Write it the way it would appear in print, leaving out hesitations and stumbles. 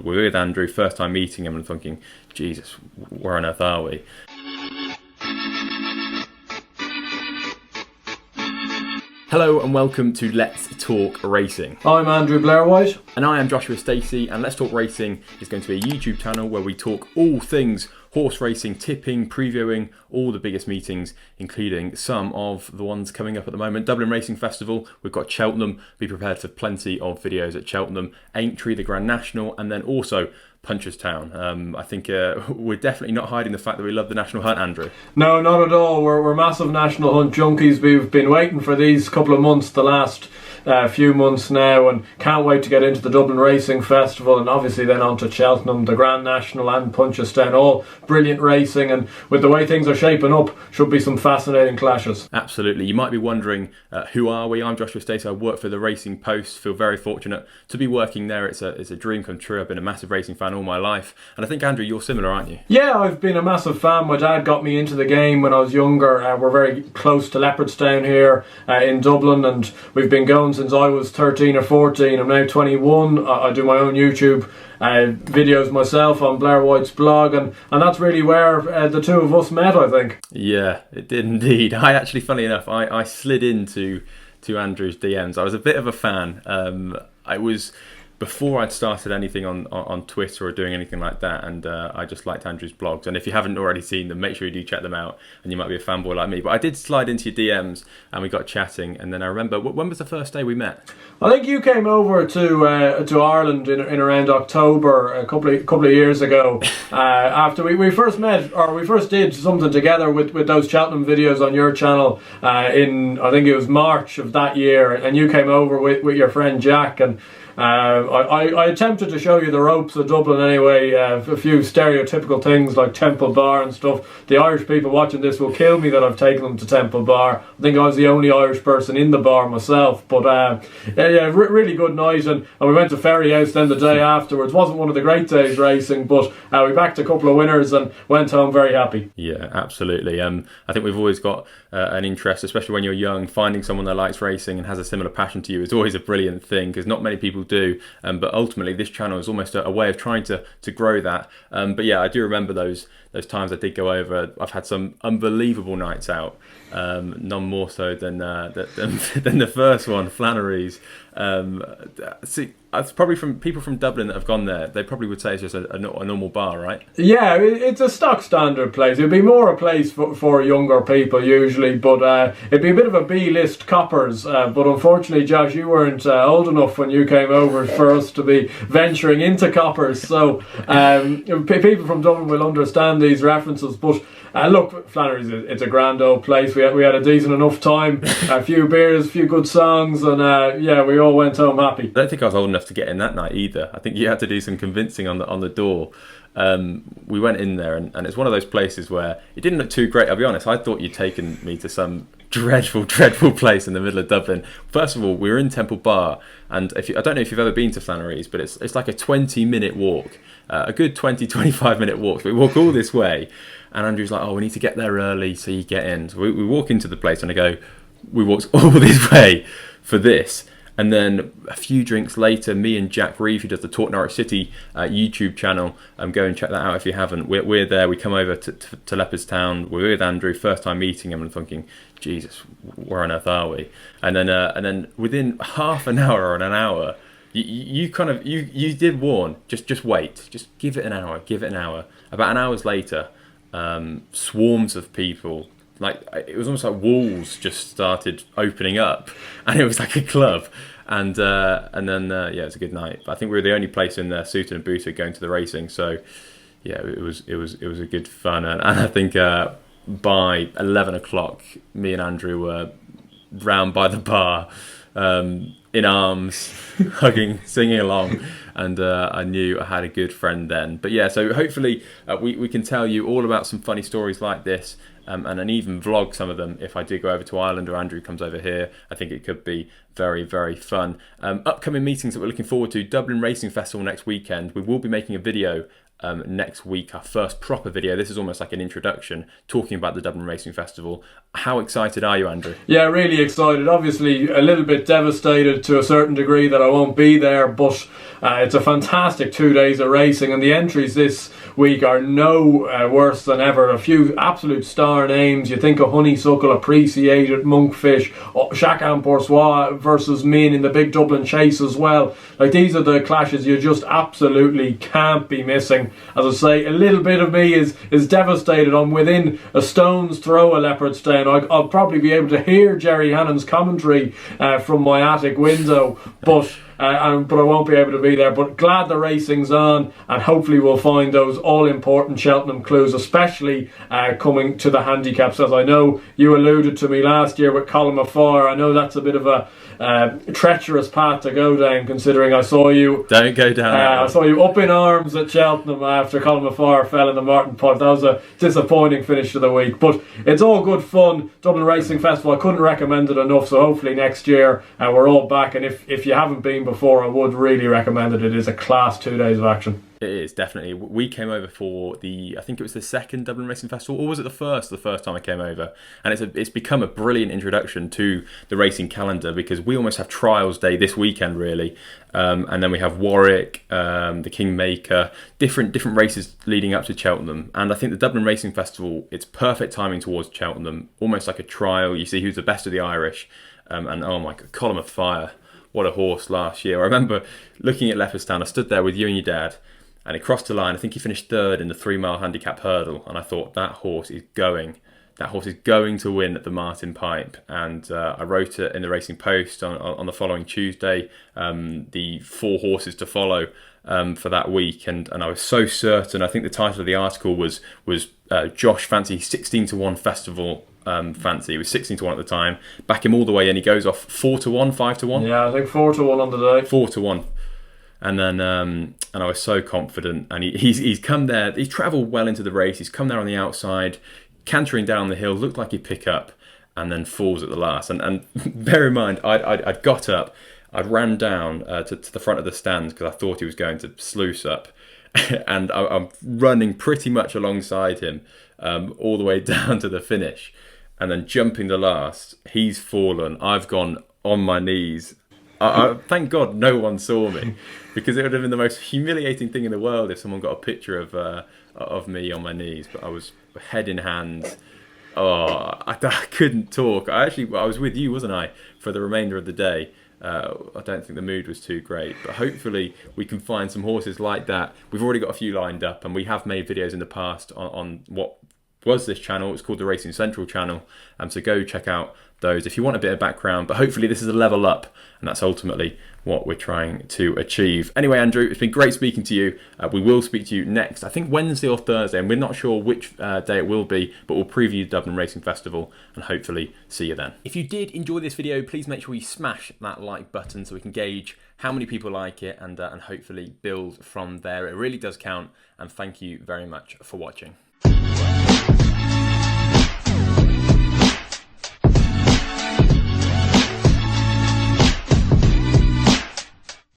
we're with Andrew, first time meeting him, and thinking, Jesus, where on earth are we? Hello and welcome to Let's Talk Racing. I'm Andrew Blair-White. And I am Joshua Stacey, and Let's Talk Racing is going to be a YouTube channel where we talk all things horse racing, tipping, previewing all the biggest meetings, including some of the ones coming up at the moment. Dublin Racing Festival, we've got Cheltenham, be prepared for plenty of videos at Cheltenham, Aintree, the Grand National, and then also Punchestown. I think we're definitely not hiding the fact that we love the National Hunt, Andrew. No, not at all. We're massive National Hunt junkies. We've been waiting for these couple of months, the last few months now, and can't wait to get into the Dublin Racing Festival and obviously then on to Cheltenham, the Grand National and Punchestown. All brilliant racing, and with the way things are shaping up, should be some fascinating clashes. Absolutely. You might be wondering, who are we? I'm Joshua Stacey. I work for the Racing Post. Feel very fortunate to be working there. It's a dream come true. I've been a massive racing fan all my life, and I think, Andrew, you're similar, aren't you? Yeah, I've been a massive fan. My dad got me into the game when I was younger. We're very close to Leopardstown here in Dublin, and we've been going since I was 13 or 14. I'm now 21. I do my own YouTube videos myself on Blair White's blog, and that's really where the two of us met, I think. Yeah, it did indeed. I actually, funny enough, I slid into Andrew's DMs. I was a bit of a fan. I was before I'd started anything on Twitter or doing anything like that, and I just liked Andrew's blogs. And if you haven't already seen them, make sure you do check them out, and you might be a fanboy like me. But I did slide into your DMs, and we got chatting, and then I remember, when was the first day we met? I think you came over to Ireland in around October a couple of years ago. After we first met, or we first did something together with those Cheltenham videos on your channel in, I think it was March of that year, and you came over with your friend Jack, and I attempted to show you the ropes of Dublin anyway, a few stereotypical things like Temple Bar and stuff. The Irish people watching this will kill me that I've taken them to Temple Bar. I think I was the only Irish person in the bar myself, but really good night, and we went to Ferry House then the day afterwards. Wasn't one of the great days racing, but we backed a couple of winners and went home very happy. Yeah, absolutely. I think we've always got an interest, especially when you're young, finding someone that likes racing and has a similar passion to you is always a brilliant thing, because not many people do, but ultimately this channel is almost a way of trying to grow that. But yeah, I do remember those times I did go over. I've had some unbelievable nights out, none more so than the first one, Flannery's. See, it's probably from people from Dublin that have gone there. They probably would say it's just a normal bar, right? Yeah, it's a stock standard place. It'd be more a place for younger people usually, but it'd be a bit of a B-list coppers. But unfortunately, Josh, you weren't old enough when you came over for us to be venturing into coppers. So people from Dublin will understand these references. But look, Flannery's it's a grand old place. We had a decent enough time, a few beers, a few good songs, and we all went home happy. I don't think I was old enough to get in that night either. I think you had to do some convincing on the door. We went in there, and it's one of those places where it didn't look too great. I'll be honest, I thought you'd taken me to some dreadful place in the middle of Dublin. First of all, we were in Temple Bar, and I don't know if you've ever been to Flannery's, but it's like a 20-minute walk, a good 25-minute walk. So we walk all this way, and Andrew's like, we need to get there early so you get in. So we walk into the place, and I go, we walked all this way for this. And then a few drinks later, me and Jack Reeve, who does the Talk Norwich City YouTube channel, go and check that out if you haven't. We're there. We come over to Leopardstown. We're with Andrew, first time meeting him, and thinking, Jesus, where on earth are we? And then within half an hour or an hour, you did warn, just wait, just give it an hour. About an hour later, swarms of people. Like, it was almost like walls just started opening up, and it was like a club, and then it was a good night. But I think we were the only place in there, suited and booted, going to the racing. So yeah, it was a good fun, and I think by 11 o'clock, me and Andrew were round by the bar, in arms, hugging, singing along, and I knew I had a good friend then. But yeah, so hopefully we can tell you all about some funny stories like this, and then even vlog some of them if I do go over to Ireland or Andrew comes over here. I think it could be very, very fun. Upcoming meetings that we're looking forward to: Dublin Racing Festival next weekend. We will be making a video next week, our first proper video. This is almost like an introduction, talking about the Dublin Racing Festival. How excited are you, Andrew? Yeah, really excited. Obviously, a little bit devastated to a certain degree that I won't be there, but it's a fantastic 2 days of racing, and the entries this week are no worse than ever. A few absolute star names. You think of Honeysuckle, Appreciated, Monkfish, Chacun Pour Soi versus Min in the big Dublin Chase as well. Like, these are the clashes you just absolutely can't be missing. As I say, a little bit of me is devastated. I'm within a stone's throw of Leopardstown. I'll probably be able to hear Jerry Hannon's commentary from my attic window, but I won't be able to be there. But glad the racing's on, and hopefully we'll find those all-important Cheltenham clues, especially coming to the handicaps. As I know you alluded to me last year with Colin Afar, I know that's a bit of a treacherous path to go down, considering I saw you... Don't go down I saw you up in arms at Cheltenham after Colin Afar fell in the Martin Pot. That was a disappointing finish to the week, but it's all good fun. Dublin Racing Festival, I couldn't recommend it enough, so hopefully next year we're all back, and if you haven't been before, I would really recommend it. It is a class 2 days of action. It is, definitely. We came over for I think it was the second Dublin Racing Festival, or was it the first time I came over? And it's become a brilliant introduction to the racing calendar, because we almost have Trials Day this weekend, really. And then we have Warwick, the Kingmaker, different races leading up to Cheltenham. And I think the Dublin Racing Festival, it's perfect timing towards Cheltenham, almost like a trial. You see who's the best of the Irish. And oh my God, Column of Fire. What a horse last year. I remember looking at Leopardstown. I stood there with you and your dad, and he crossed the line. I think he finished third in the 3-mile handicap hurdle, and I thought, that horse is going to win at the Martin Pipe. And I wrote it in the Racing Post on the following Tuesday, the 4 horses to follow for that week, and I was so certain. I think the title of the article was Josh Fancy 16-1 Festival Fancy. He was 16-1 at the time. Back him all the way in. He goes off 4-1, 5-1. Yeah, I think 4-1 on the day. 4-1. And then and I was so confident, and he's come there. He's travelled well into the race. He's come there on the outside, cantering down the hill, looked like he'd pick up, and then falls at the last. And bear in mind, I'd got up, I ran down to the front of the stand because I thought he was going to sluice up, and I'm running pretty much alongside him all the way down to the finish, and then jumping the last. He's fallen. I've gone on my knees. Thank God no one saw me, because it would have been the most humiliating thing in the world if someone got a picture of me on my knees. But I was head in hand. I couldn't talk. I was with you, wasn't I, for the remainder of the day. I don't think the mood was too great, but hopefully we can find some horses like that. We've already got a few lined up, and we have made videos in the past on what was this channel. It's called the Racing Central channel, so go check out those if you want a bit of background. But hopefully this is a level up, and that's ultimately what we're trying to achieve. Anyway, Andrew, it's been great speaking to you. We will speak to you next, I think Wednesday or Thursday, and we're not sure which day it will be, but we'll preview the Dublin Racing Festival and hopefully see you then. If you did enjoy this video, please make sure you smash that like button so we can gauge how many people like it, and hopefully build from there. It really does count, and thank you very much for watching.